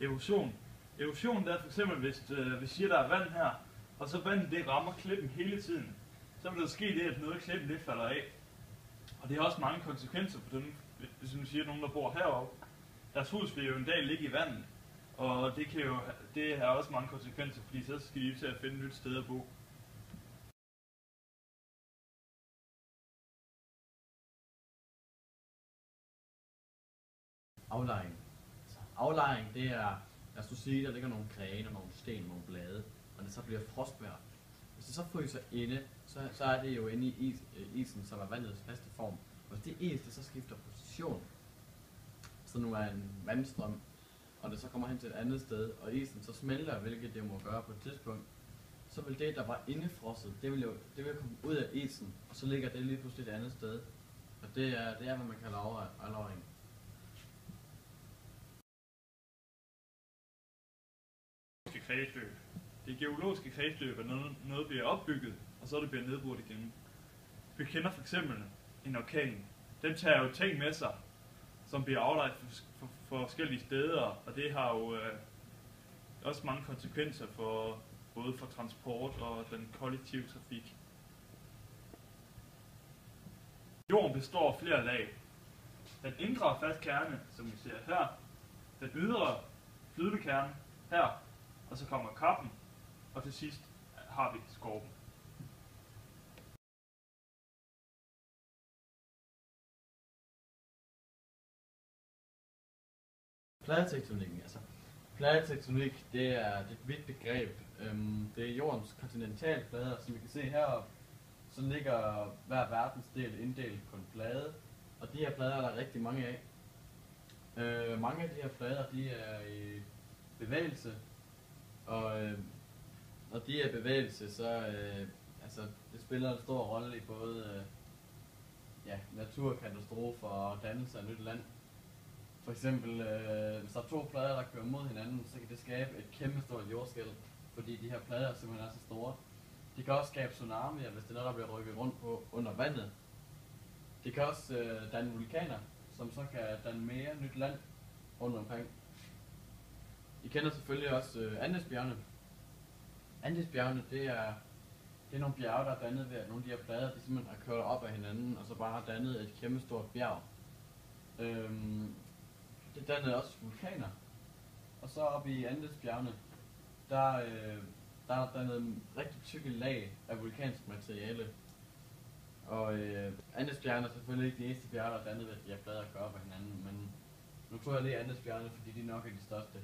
Erosion. Erosion er for eksempel, hvis vi siger, der er vand her, og så vandet det rammer klippen hele tiden, så vil der ske det, at noget af klippen det falder af. Og det har også mange konsekvenser for dem. Hvis man siger, at nogen der bor heroppe, deres hus vil jo en dag ligge i vandet, og det har også mange konsekvenser, fordi så skal de til at finde et nyt sted at bo. Aflejring. Aflejring, det er, lad os nu sige, der ligger nogle grene, nogle sten, nogle blade, og det så bliver frostvejr. Hvis det så fryser inde, så er det jo inde i isen, som er vandets faste form. Og hvis det is, det så skifter position, så nu er en vandstrøm, og det så kommer hen til et andet sted, og isen så smelter, hvilket det må gøre på et tidspunkt, så vil det, der var indefrosset, det vil komme ud af isen, og så ligger det lige pludselig et andet sted. Og det er hvad man kalder aflejring. Kredsløb. Det geologiske kredsløb er noget bliver opbygget, og så det bliver nedbrudt igen. Vi kender for eksempel en orkan. Den tager jo ting med sig, som bliver afledt for forskellige steder, og det har jo også mange konsekvenser for både for transport og den kollektive trafik. Jorden består af flere lag. Den indre fast kerne, som vi ser her, den ydre flydende kerne her, og så kommer kappen, og til sidst har vi skorpen. Pladetektonikken, altså. Pladetektonik, det er et vidt begreb. Det er jordens kontinentalplader, som vi kan se heroppe. Så ligger hver verdensdel inddelt på en plade, og de her plader er der rigtig mange af. Mange af de her plader, de er i bevægelse, og når de er i bevægelse, så altså, det spiller en stor rolle i både naturkatastrofer og dannelse af nyt land. For eksempel, hvis der er to plader, der kører mod hinanden, så kan det skabe et kæmpe stort jordskælv, fordi de her plader simpelthen er så store. De kan også skabe tsunamier, hvis det er noget, der bliver rykket rundt på under vandet. Det kan også danne vulkaner, som så kan danne mere nyt land rundt omkring. I kender selvfølgelig også Andesbjergene. Andesbjergene, det er nogle bjerge, der er dannet ved, at nogle af de her plader, de simpelthen har kørt op af hinanden, og så bare har dannet et kæmpe stort bjerg. Det dannede også vulkaner. Og så oppe i Andesbjergene, der er dannet en rigtig tykke lag af vulkansk materiale. Og Andesbjergene er selvfølgelig ikke de eneste bjerge, der er dannet ved, at de her plader kører op af hinanden, men nu tror jeg lige Andesbjergene, fordi de nok er de største.